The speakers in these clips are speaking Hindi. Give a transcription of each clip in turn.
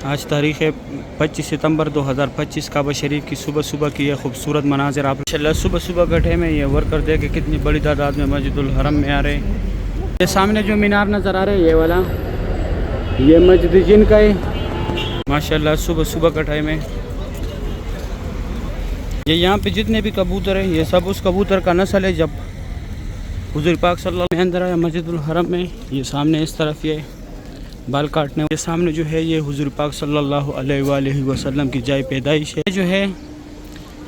आज तारीख़ है 25 सितंबर 2025 काबा शरीफ की सुबह सुबह की यह खूबसूरत मनाजिर आप इंशाल्लाह सुबह सुबह गड्ढे में ये वर्कर देखे कितनी बड़ी तादाद में मस्जिदुल हरम में आ रहे हैं। ये सामने जो मीनार नज़र आ रहा है ये वाला, ये मस्जिद जिन का है माशाल्लाह। सुबह सुबह गड्ढे में ये यहाँ पे जितने भी कबूतर हैं ये सब उस कबूतर का नस्ल है। जब हुज़ूर पाक सल्लल्लाहु अलैहि वसल्लम अंदर आया मस्जिदुल हरम में, ये सामने इस तरफ ये बाल काटने के सामने जो है ये हुज़ूर पाक सल्लल्लाहु अलैहि वसल्लम की जाय पैदाइश है। जो है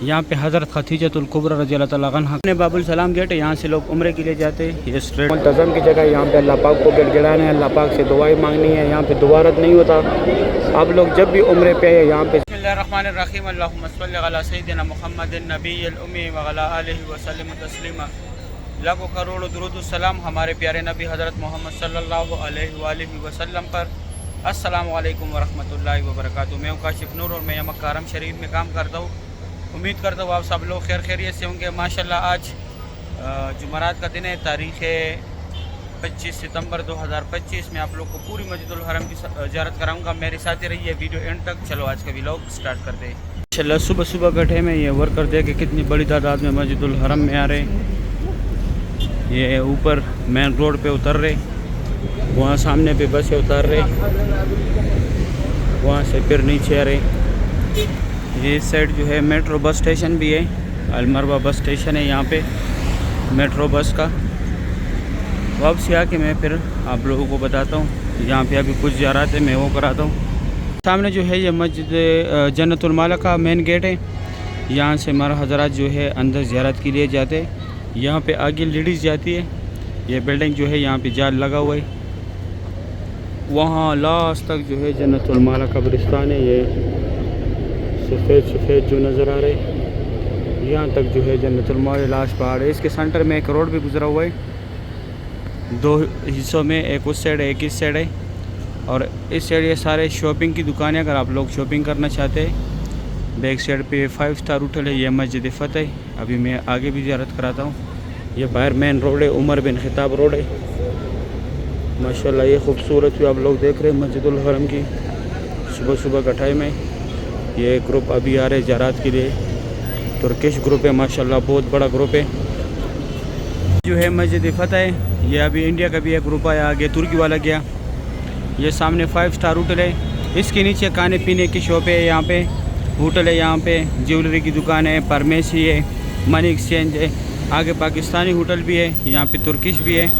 यहाँ पे हज़रत खदीजतुल कुबरा रज़ियल्लाहु तआला अन्हा ने बाबुल सलाम गेट है, यहाँ से लोग उम्रे के लिए जाते हैं। ये स्ट्रेट मुल्तज़म की जगह, यहाँ पे अल्लाह पाक को गिड़गिड़ाना है, अल्लाह पाक से दुआएं मांगनी है। यहाँ पे दुआ रद्द नहीं होता। आप लोग जब भी उम्रे पे है यहाँ पे बिस्मिल्लाहिर्रहमानिर्रहीम अल्लाहुम्मा सल्लि अला सय्यिदिना मुहम्मदिन नबिय्यिल उम्मी व अला आलिहि व सल्लिम तस्लीमा। लाखों करोड़ों दुरूद सलाम हमारे प्यारे नबी हज़रत मोहम्मद सल्लल्लाहु अलैहि वसल्लम पर। अस्सलामु अलैकुम व रहमतुल्लाहि व बरकातुहू। मैं काशिफ नूर और मैं यहाँ मक्का हरम शरीफ में काम करता हूँ। उम्मीद करता हूँ आप सब लोग खैर खैरियत से होंगे। माशाल्लाह आज जुमरात का दिन है, तारीख़ है 25 सितंबर 2025 में आप लोग को पूरी मस्जिदुल हरम की ज़ियारत कराऊंगा। मेरे साथ ही रहिए वीडियो एंड तक। चलो आज का व्लॉग स्टार्ट करते हैं। माशाल्लाह सुबह सुबह गड्ढे में ये वर्कर देखे कितनी बड़ी तादाद में मस्जिदुल हरम में आ रहे हैं। ये ऊपर मेन रोड पे उतर रहे, वहाँ सामने पे बस से उतार रहे, वहाँ से फिर नीचे आ रहे। ये साइड जो है मेट्रो बस स्टेशन भी है, अलमरवा बस स्टेशन है यहाँ पे मेट्रो बस का। वापसी आके मैं फिर आप लोगों को बताता हूँ। यहाँ पे अभी कुछ ज़ियारत है, मैं वो कराता हूँ। सामने जो है ये मस्जिद जन्नतुल माला का मेन गेट है, यहाँ से हमारा हज़रात जो है अंदर ज़ियारत के लिए जाते हैं। यहाँ पे आगे लेडीज़ जाती है। ये बिल्डिंग जो है यहाँ पे जाल लगा हुआ है, वहाँ लास्ट तक जो है जन्नतुल माला कब्रिस्तान है। ये सफ़ेद सफ़ेद जो नज़र आ रहे हैं, यहाँ तक जो है जन्नतुल माला लास्ट पहाड़ है। इसके सेंटर में एक रोड भी गुजरा हुआ है, दो हिस्सों में, एक उस साइड है एक इस साइड है। और इस साइड ये सारे शॉपिंग की दुकानें, अगर आप लोग शॉपिंग करना चाहते हैं। बैक साइड पे 5 स्टार होटल है, ये मस्जिद फ़तेह। अभी मैं आगे भी ज़ियारत कराता हूँ। ये बाहर मेन रोड है, उमर बिन खिताब रोड है। माशाल्लाह ये खूबसूरत भी आप लोग देख रहे हैं मस्जिदुल हरम की सुबह सुबह गठाई में। ये ग्रुप अभी आ रहे ज़ियारत के लिए, तुर्किश ग्रुप है माशाल्लाह, बहुत बड़ा ग्रुप है। जो है मस्जिद फ़तेह, ये अभी इंडिया का भी एक ग्रुप आया, आगे तुर्की वाला गया। ये सामने 5 स्टार होटल है, इसके नीचे खाने पीने की शॉप है, यहाँ पे होटल है, यहाँ पे ज्वेलरी की दुकान है, फार्मेसी है, मनी एक्सचेंज है। आगे पाकिस्तानी होटल भी है, यहाँ पे तुर्किश भी है।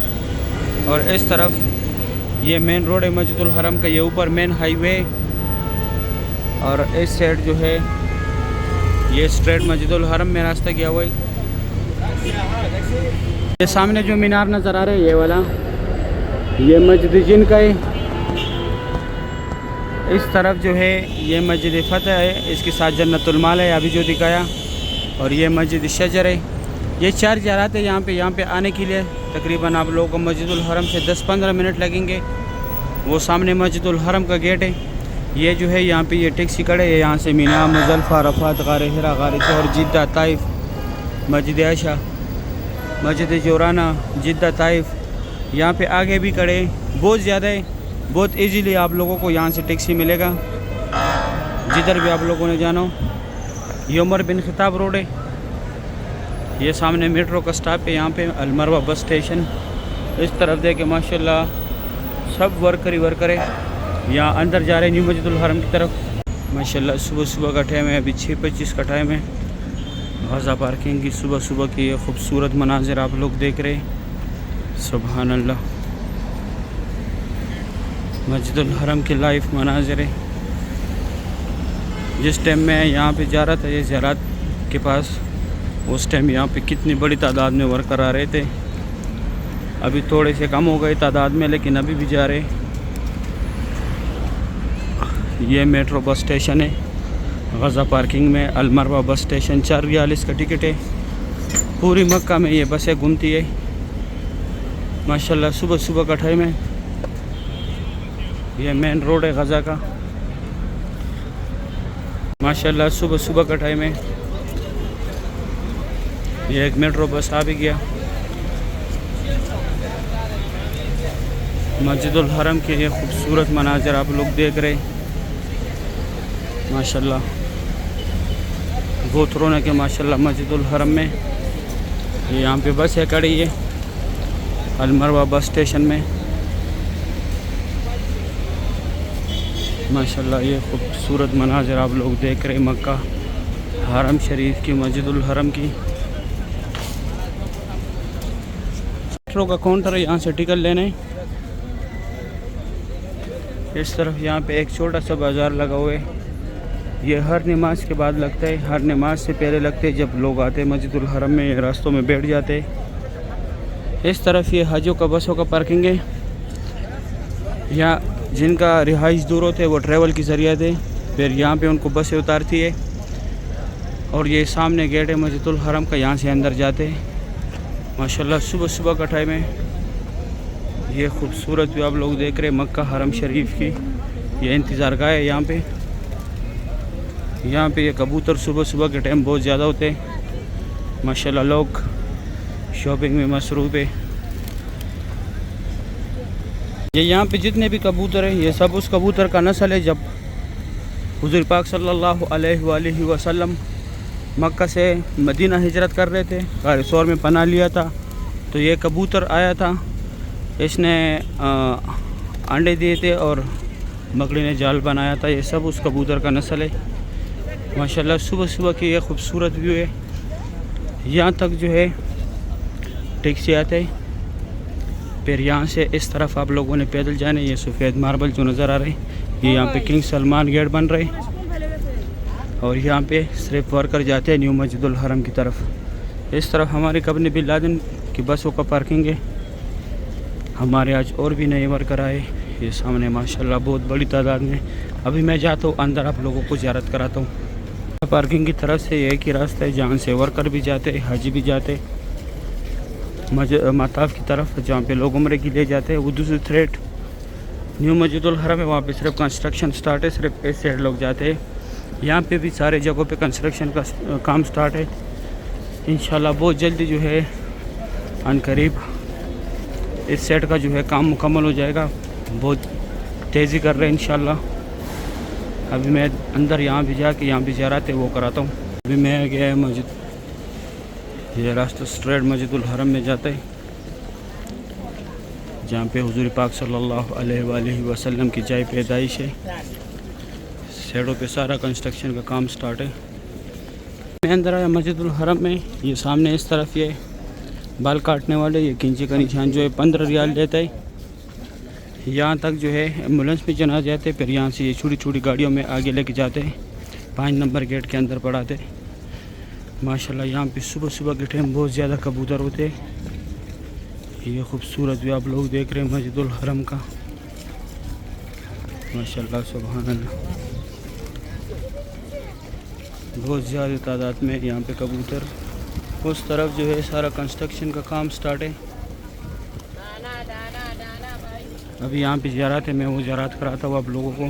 और इस तरफ ये मेन रोड है मस्जिदुल हरम का, ये ऊपर मेन हाईवे। और इस साइड जो है ये स्ट्रेट मस्जिदुल हरम में रास्ता गया हुआ है। ये सामने जो मीनार नज़र आ रहा है ये वाला, ये मस्जिद जिन का है। इस तरफ जो है ये मस्जिद फ़तेह है, इसके साथ जन्नतुल माला है अभी जो दिखाया। और ये मस्जिद शजर है। ये 4 ज़ियारत है यहाँ पे आने के लिए तकरीबन आप लोगों को मस्जिदुल हरम से 10-15 मिनट लगेंगे। वो सामने मस्जिदुल हरम का गेट है। ये जो है यहाँ पे ये टैक्सी खड़े है, यहाँ से मीना, मुज़ल्फ़ा, अरफ़ात, गारे हिरा, गारे चौर, जिद्दा, ताइफ, मस्जिद आयशा, मस्जिद जोराना, जिद्दा, ताइफ, यहाँ पे आगे भी खड़े बहुत ज़्यादा है। बहुत इजीली आप लोगों को यहाँ से टैक्सी मिलेगा जिधर भी आप लोगों ने जाना हो। ये उमर बिन खिताब रोड है, ये सामने मेट्रो का स्टॉप है, यहाँ पे अलमरवा बस स्टेशन। इस तरफ देखे माशाल्लाह सब वर्कर ही वर्कर है, यहाँ अंदर जा रहे हैं न्यू मस्जिदुल हरम की तरफ। माशाल्लाह सुबह सुबह का टाइम है, अभी 6:25 का टाइम है। गाज़ा पार्किंग की सुबह सुबह की ये खूबसूरत मनाजिर आप लोग देख रहे हैं। सुभान अल्लाह, मस्जिदुल हरम के लाइव मनाजिर है। जिस टाइम में यहाँ पे जा रहा था ये ज़ियारत के पास, उस टाइम यहाँ पे कितनी बड़ी तादाद में वर्कर आ रहे थे। अभी थोड़े से कम हो गए तादाद में, लेकिन अभी भी जा रहे। ये मेट्रो बस स्टेशन है गाज़ा पार्किंग में, अलमरवा बस स्टेशन। 4 रियाल इसका टिकट है। पूरी मक्का में ये बसें घूमती है माशाल्लाह सुबह सुबह का टाइम है। ये मेन रोड है गाज़ा का माशाल्लाह सुबह सुबह का टाइम है। ये एक मेट्रो बस आ भी गया। मस्जिदुल हरम के ये खूबसूरत मनाज़र आप लोग देख रहे हैं। माशाल्लाह बहुत रौनक है माशाल्लाह मस्जिदुल हरम में। ये यहाँ पे बस है खड़ी है अलमरवा बस स्टेशन में। माशाल्लाह ये खूबसूरत मनाज़िर आप लोग देख रहे मक्का हरम शरीफ की मस्जिदुल हरम की। मेट्रो का काउंटर है, यहाँ से टिकट लेने। इस तरफ यहाँ पे एक छोटा सा बाज़ार लगा हुआ है। ये हर नमाज के बाद लगता है, हर नमाज से पहले लगते हैं। जब लोग आते हैं मस्जिदुल हरम में रास्तों में बैठ जाते हैं। इस तरफ ये हजों का बसों का पार्किंग है। यहाँ जिनका रिहाइश दूर होते हैं वो ट्रैवल के ज़रिए थे, फिर यहाँ पे उनको बसें उतारती है। और ये सामने गेट है मस्जिदुल हरम का, यहाँ से अंदर जाते हैं। माशाल्लाह सुबह सुबह का टाइम है। ये खूबसूरत भी आप लोग देख रहे हैं मक्का हरम शरीफ की। ये इंतज़ार गाह है यहाँ पे ये कबूतर सुबह सुबह के टाइम बहुत ज़्यादा होते हैं। माशाल्लाह लोग शॉपिंग में मसरूफ़ है। ये यहाँ पे जितने भी कबूतर हैं ये सब उस कबूतर का नस्ल है। जब हुज़ूर पाक सल्लल्लाहु अलैहि वसल्लम मक्का से मदीना हिजरत कर रहे थे, गार सौर में पनाह लिया था, तो ये कबूतर आया था। इसने अंडे दिए थे और मकड़ी ने जाल बनाया था। ये सब उस कबूतर का नस्ल है। माशाल्लाह सुबह सुबह की ये खूबसूरत व्यू है। यहाँ तक जो है टैक्सी आते हैं, फिर यहाँ से इस तरफ आप लोगों ने पैदल जाने। ये सफ़ेद मार्बल जो नज़र आ रहे हैं, ये यहाँ पे किंग सलमान गेट बन रहे हैं। और यहाँ पे सिर्फ वर्कर जाते हैं न्यू मस्जिदुल हरम की तरफ। इस तरफ हमारे कब्र बिन लादेन की बसों का पार्किंग है। हमारे आज और भी नए वर्कर आए। ये सामने माशाल्लाह बहुत बड़ी तादाद में। अभी मैं जाता हूँ अंदर, आप लोगों को ज़ियारत कराता हूँ। पार्किंग की तरफ से एक ही रास्ता है जहाँ से वर्कर भी जाते, हाजी भी जाते मताफ की तरफ, जहाँ पे लोग उम्रे के लिए जाते हैं। वो दूसरी थ्रेड न्यू मस्जिदुल हरम है, वहाँ पे सिर्फ कंस्ट्रक्शन स्टार्ट है, सिर्फ इस साइड लोग जाते हैं। यहाँ पे भी सारे जगहों पे कंस्ट्रक्शन का काम स्टार्ट है। इंशाल्लाह बहुत जल्दी जो है अनकरीब इस सेट का जो है काम मुकम्मल हो जाएगा। बहुत तेज़ी कर रहे हैं इंशाल्लाह। अभी मैं अंदर यहाँ भी जाके यहाँ भी ज़ियारत है वो कराता हूँ। अभी मैं गया है मस्जिद, ये रास्ता स्ट्रेट मस्जिदुल हरम में जाता है, जहाँ पे हुज़ूर पाक सल्लल्लाहु अलैहि वसल्लम की जाए पैदाइश है। साइडों पे सारा कंस्ट्रक्शन का काम स्टार्ट है। मैं अंदर आया मस्जिदुल हरम में। ये सामने इस तरफ ये बाल काटने वाले, ये किंची का निशान जो है 15 रियाल लेता है। यहाँ तक जो है एम्बुलेंस में जना जाते, फिर यहाँ से ये छोटी छोटी गाड़ियों में आगे लेके जाते हैं। 5 नंबर गेट के अंदर पड़ाते। माशाल्लाह यहाँ पे सुबह सुबह के टाइम बहुत ज़्यादा कबूतर होते हैं। ये खूबसूरत भी आप लोग देख रहे हैं मस्जिदुल हरम का। माशाल्लाह सुभान अल्लाह, बहुत ज़्यादा तादाद में यहाँ पे कबूतर। उस तरफ जो है सारा कंस्ट्रक्शन का काम स्टार्ट है। अभी यहाँ पे ज़ियारत है, मैं वो ज़ियारत कराता हूँ आप लोगों को।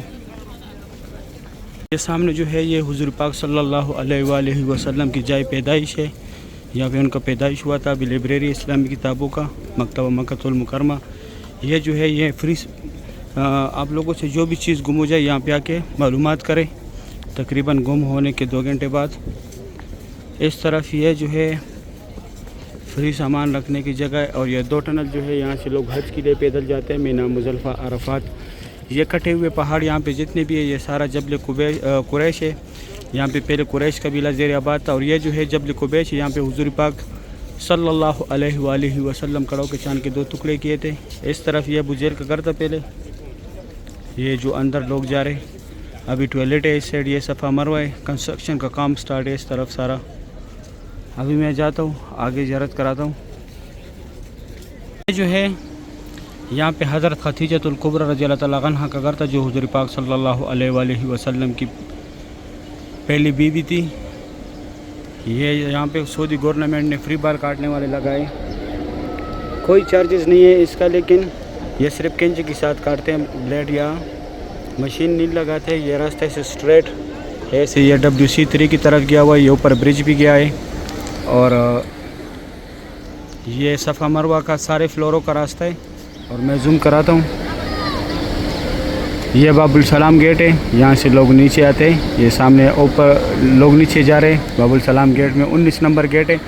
ये सामने जो है ये हुज़ूर पाक सल्लल्लाहु अलैहि वसल्लम की जाए पैदाइश है। यहाँ पे उनका पैदाइश हुआ था। अभी लाइब्रेरी इस्लामी किताबों का मकतबा मक्कातुल मुकर्रमा। ये जो है ये फ्री, आप लोगों से जो भी चीज़ गुम हो जाए यहाँ पे आके मालूमात करें। तकरीबन गुम होने के 2 घंटे बाद इस तरफ ये जो है फ्री सामान रखने की जगह है। और ये 2 टनल जो है यहाँ से लोग हज के लिए पैदल जाते हैं। मीना मुज़ल्फ़ा अरफात, ये कटे हुए पहाड़ यहाँ पे जितने भी है ये सारा जबल कुरैश है। यहाँ पे पहले कुरैश कबीला ज़ेर आबाद था। और ये जो है जबल कुबैश है, यहाँ पे हुज़ूर पाक सल्लल्लाहु अलैहि वसल्लम कड़ों के चांद के 2 टुकड़े किए थे। इस तरफ ये बुज़ेर का घर था पहले। ये जो अंदर लोग जा रहे, अभी टॉयलेट है इस साइड, ये सफ़ा मरवा है। कंस्ट्रक्शन का काम स्टार्ट है इस तरफ सारा। अभी मैं जाता हूँ आगे ज़ियारत कराता हूँ। ये जो है यहाँ पे हज़रत खदीजतुल कुबरा रज़ियल्लाहु तआला अन्हा का घर था, जो हुज़ूर पाक सल्लल्लाहु अलैहि वसल्लम की पहली बीवी थी। ये यहाँ पे सऊदी गवर्नमेंट ने फ्री बाल काटने वाले लगाए, कोई चार्जेस नहीं है इसका, लेकिन ये सिर्फ कैंची के साथ काटते हैं, ब्लेड या मशीन नहीं लगाते। ये रास्ते से स्ट्रेट ऐसे ये WC3 की तरफ गया हुआ है। ये ऊपर ब्रिज भी गया है। और ये सफ़ा मरवा का सारे फ्लोरों का रास्ता है। और मैं जूम कराता हूँ, ये बाबुल सलाम गेट है, यहाँ से लोग नीचे आते हैं। ये सामने ऊपर लोग नीचे जा रहे हैं। बाबुल सलाम गेट में 19 नंबर गेट है,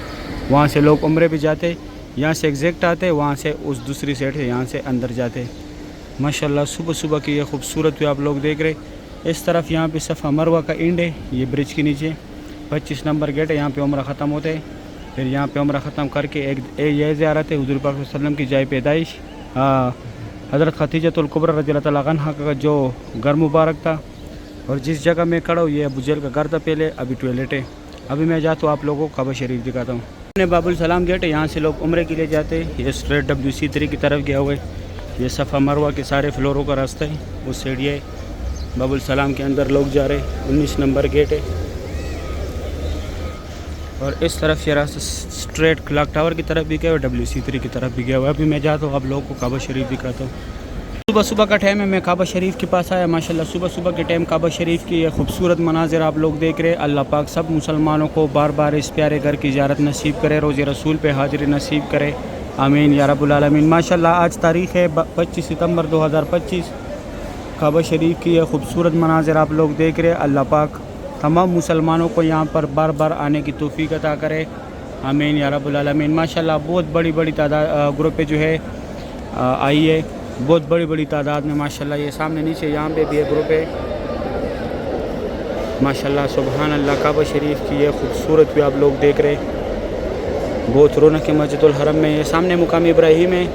वहाँ से लोग उम्रे भी जाते हैं। यहाँ से एग्जैक्ट आते हैं, वहाँ से उस दूसरी साइड है, यहाँ से अंदर जाते हैं। माशाल्लाह सुबह सुबह की ये खूबसूरत भी आप लोग देख रहे। इस तरफ यहाँ पे सफ़ा मरवा का इंड है, ये ब्रिज के नीचे 25 नंबर गेट है, यहाँ पे उम्रा ख़त्म होते हैं। फिर यहाँ पे उम्रा ख़त्म करके एक ये ज़ियारत है हुज़ूर पाक सल्लल्लाहु अलैहि वसल्लम की जाए पैदाइश, हज़रत खदीजतुल कुबरा रज़ियल्लाहु तआला अन्हा का जो घर मुबारक था। और जिस जगह मैं खड़ा हूँ ये अबू जहल का घर था पहले, अभी टॉयलेट है। अभी मैं जाता हूँ आप लोगों को काबा शरीफ दिखाता हूँ। बाबुल सलाम गेट है, यहाँ से लोग उम्रे के लिए जाते हैं। ये स्ट्रेट WC3 की तरफ गया हुआ है। ये सफ़ा मरवा के सारे फ्लोरों का रास्ता है, उस साइड ये बाबुल सलाम के अंदर लोग जा रहे हैं। 19 नंबर गेट है। और इस तरफ ये रास्ता स्ट्रेट क्लॉक टावर की तरफ भी गया हुआ है, WC3 की तरफ भी गया हुआ है। अभी मैं जाता हूँ आप लोगों को काबा शरीफ दिखाता हूँ। सुबह सुबह का टाइम है, मैं काबा शरीफ के पास आया। माशाल्लाह सुबह सुबह के टाइम काबा शरीफ की ये खूबसूरत मनाजिर आप लोग देख रहे हैं। अल्लाह पाक सब मुसलमानों को बार बार इस प्यारे घर की ज़ियारत नसीब करे, रोज़े रसूल पे हाज़िरी नसीब करे, आमीन या रब्बुल आलमीन। माशाल्लाह आज तारीख़ है 25 सितंबर 2025। काबा शरीफ की ये खूबसूरत मनाजिर आप लोग देख रहे हैं। अल्लाह पाक तमाम मुसलमानों को यहाँ पर बार बार आने की तौफीक अता करे, आमीन या रब्बुल आलमीन। माशाल्लाह बहुत बड़ी बड़ी तादाद ग्रुप जो है आई है, बहुत बड़ी बड़ी तादाद में माशाल्लाह। ये सामने नीचे यहाँ पे भी एक ग्रुप है माशाल्लाह, सुबहान अल्लाह। काबा शरीफ की ये खूबसूरत भी आप लोग देख रहे हैं। बहुत रौनक है मस्जिदुल हरम में। ये सामने मुकाम इब्राहिम है,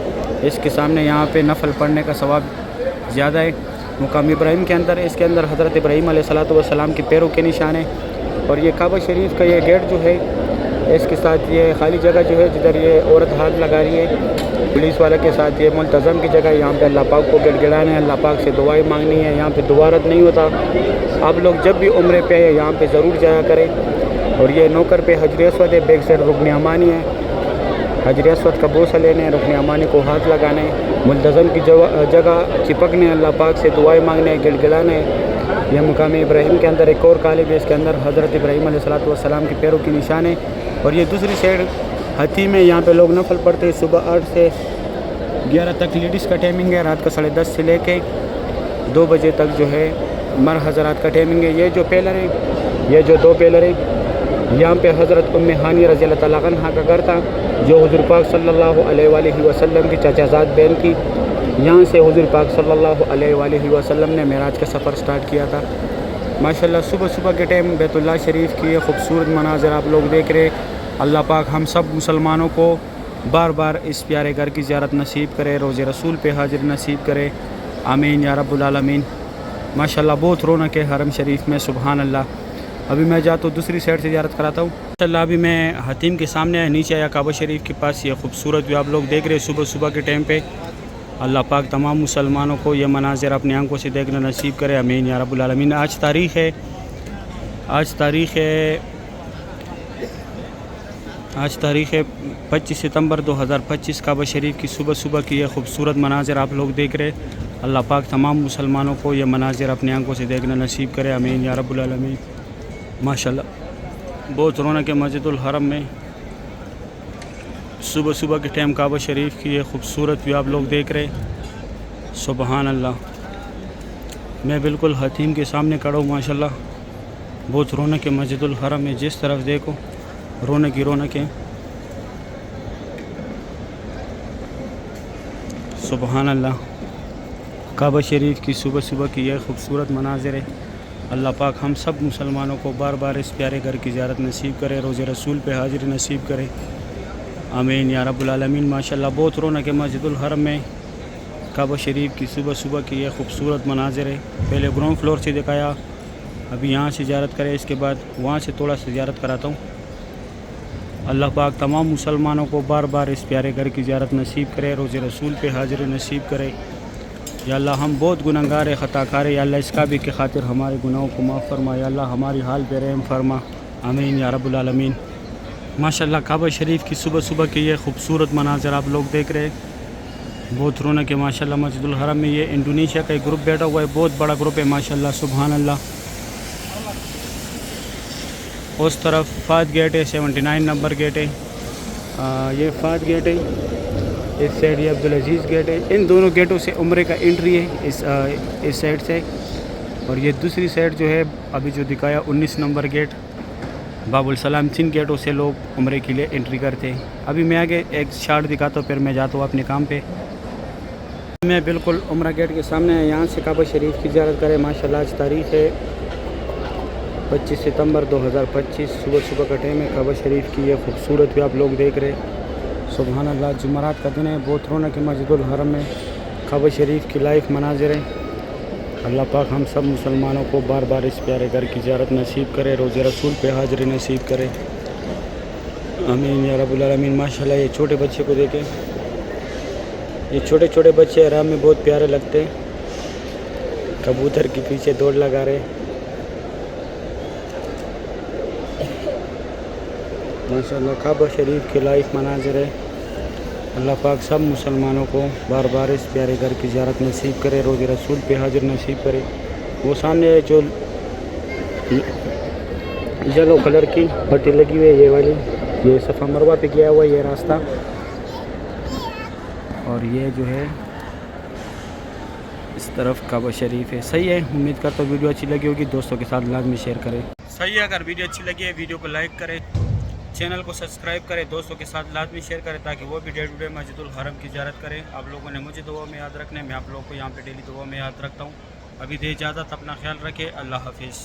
इसके सामने यहाँ पे नफल पढ़ने का सवाब ज़्यादा है। मुकाम इब्राहिम के अंदर, इसके अंदर हज़रत इब्राहिम अलैहिस्सलातु वस्सलाम के पैरों के निशान है। और ये काबा शरीफ का ये गेट जो है, इसके साथ ये खाली जगह जो है जिधर ये औरत हाथ लगा रही है पुलिस वाले के साथ, ये मुल्तज़म की जगह। यहाँ पे अल्लाह पाक को गिड़गिड़ाना है, अल्लाह पाक से दुआएं मांगनी है। यहाँ पे दुआ रद्द नहीं होता। आप लोग जब भी उम्रे पे आए यहाँ पे ज़रूर जाया करें। और ये नौकर पे हजर अस्वद है, बैक साइड रुकन अमानी है। हजर अस्वद का बोसा लेने, रुकन अमानी को हाथ लगाने, मुल्तज़म की जगह चिपकने, अल्लाह पाक से दुआएं मांगने, गिड़गिड़ाने। यह मुकाम इब्राहिम के अंदर एक और कालिब है, इसके अंदर हज़रत इब्राहिम अलैहिस्सलातु वस्सलाम के पैरों के निशान है। और ये दूसरी साइड हती में यहाँ पे लोग नफल पढ़ते हैं। सुबह 8 से 11 तक लेडीज़ का टाइमिंग है, रात का 10:30 से लेके 2 बजे तक जो है मर हज़रात का टाइमिंग है। ये जो पिलर है, ये जो 2 पिलर है, यहाँ पे हज़रत उम्मे हानी रज़ियल्लाहु तआला अन्हा का घर था, जो हुज़ूर पाक सल्लल्लाहु अलैहि वसल्लम की चाचाज़ाद बहन की। यहाँ से हुज़ूर पाक सल्लल्लाहु अलैहि वसल्लम ने मेराज का सफ़र स्टार्ट किया था। माशाल्लाह सुबह सुबह के टाइम बैतुल्लाह शरीफ की ये खूबसूरत मनाज़र आप लोग देख रहे। अल्लाह पाक हम सब मुसलमानों को बार बार इस प्यारे घर की ज़ियारत नसीब करे, रोज़े रसूल पे हाजिर नसीब करे, आमीन या रब्बुल आलमीन। माशाल्लाह बहुत रौनक है हरम शरीफ में, सुबहान अल्लाह। अभी मैं जाता हूँ दूसरी साइड से ज़ियारत कराता हूँ। माशाल्लाह अभी मैं हतीम के सामने आया, नीचे आया काबा शरीफ के पास। ये खूबसूरत भी आप लोग देख रहे हैं सुबह सुबह के टाइम पे। अल्लाह पाक तमाम मुसलमानों को ये मनाज़िर अपनी आंखों से देखना नसीब करे, आमीन या रब्बुल आलमीन। आज तारीख़ है 25 सितंबर 2025। काबा शरीफ की सुबह सुबह की ये खूबसूरत मनाज़िर आप लोग देख रहे। अल्लाह पाक तमाम मुसलमानों को ये मनाज़िर अपनी आंखों से देखना नसीब करे, आमीन या रब्बुल आलमीन। माशाल्लाह बहुत रौनक है मस्जिदुल हरम में। सुबह सुबह के टाइम काबा शरीफ की ये खूबसूरत भी आप लोग देख रहे, सुबहान अल्लाह। मैं बिल्कुल हतीम के सामने खड़ा हूँ। माशाल्लाह बहुत रौनक है मस्जिदुल हरम में, जिस तरफ देखो रौनक ही रौनक है, सुबहान अल्लाह। काबा शरीफ की सुबह सुबह की यह खूबसूरत मनाज़िर है। अल्लाह पाक हम सब मुसलमानों को बार बार इस प्यारे घर की ज़ियारत नसीब करे, रोज़े रसूल पे हाजिर नसीब करे, आमीन या रब्बुल आलमीन। माशाल्लाह बहुत रौनक है मस्जिदुल हरम में। काबा शरीफ की सुबह सुबह की यह खूबसूरत मनाज़िर है। पहले ग्राउंड फ्लोर से दिखाया, अभी यहाँ से ज़ियारत करें, इसके बाद वहाँ से थोड़ा सा ज़ियारत कराता हूँ। अल्लाह पाक तमाम मुसलमानों को बार बार इस प्यारे घर की ज़ियारत नसीब करे, रोज़े रसूल पे हाजिर नसीब करे। या अल्लाह हम बहुत गुनहगार है, ख़ताकार है, या अल्लाह इसका भी के खातिर हमारे गुनाहों को माफ़ फरमा, या अल्लाह हमारी हाल पे रहम फरमा, आमीन या रब्बुल आलमीन। माशाल्लाह काबा शरीफ की सुबह सुबह की ये खूबसूरत मनाज़र आप लोग देख रहे हैं, बहुत रौनक है माशाल्लाह मस्जिदुल हरम में। ये इंडोनेशिया का एक ग्रुप बैठा हुआ है, बहुत बड़ा ग्रुप है माशाल्लाह, सुबहान अल्लाह। उस तरफ फात गेट है, 79 नंबर गेट है। ये फात गेट है, इस साइड ये अब्दुल अजीज़ गेट है। इन दोनों गेटों से उम्रे का एंट्री है इस साइड से। और ये दूसरी साइड जो है अभी जो दिखाया 19 नंबर गेट बाबुल सलाम, 3 गेटों से लोग उम्रे के लिए एंट्री करते हैं। अभी मैं आगे एक शार्ट दिखाता हूँ, फिर मैं जाता हूँ अपने काम पे। मैं बिल्कुल उम्रा गेट के सामने है, यहाँ से काबा शरीफ की ज़ियारत करें। माशाल्लाह आज तारीख़ है 25 सितंबर 2025, सुबह सुबह का टाइम है। काबा शरीफ की ये खूबसूरत भी आप लोग देख रहे। सुबहान अल्लाह, जुमेरात का दिन है, बहुत रौनक है मस्जिदुल हरम में। काबा शरीफ की लाइव मनाज़िर हैं। अल्लाह पाक हम सब मुसलमानों को बार बार इस प्यारे घर की ज़ियारत नसीब करे, रोज़े रसूल पे हाज़िरी नसीब करे, आमीन या रब्बुल आलमीन। माशाल्लाह ये छोटे बच्चे को देखें, ये छोटे छोटे बच्चे आराम में बहुत प्यारे लगते हैं। कबूतर के पीछे दौड़ लगा रहे। माशाल्लाह काबा शरीफ की लाइफ मनाज़िर है। अल्लाह पाक सब मुसलमानों को बार बार इस प्यारे घर की ज़ियारत नसीब करे, रोज़े रसूल पे हाजिर नसीब करे। वो सामने जो येलो कलर की पट्टी लगी हुई है, ये वाली, ये सफ़ा मरवा पे किया हुआ ये रास्ता। और ये जो है इस तरफ काबा शरीफ है। सही है, उम्मीद करता हूँ वीडियो अच्छी लगी होगी, दोस्तों के साथ लाजमी शेयर करें। सही है, अगर वीडियो अच्छी लगी है वीडियो को लाइक करें, चैनल को सब्सक्राइब करें, दोस्तों के साथ लाजमी शेयर करें ताकि वो भी डे टू डे मस्जिदुल हरम की ज़ियारत करें। आप लोगों ने मुझे दुआ में याद रखना है, मैं आप लोगों को यहाँ पे डेली दुआ में याद रखता हूँ। अभी दे इजाज़त, अपना ख्याल रखें, अल्लाह हाफिज़।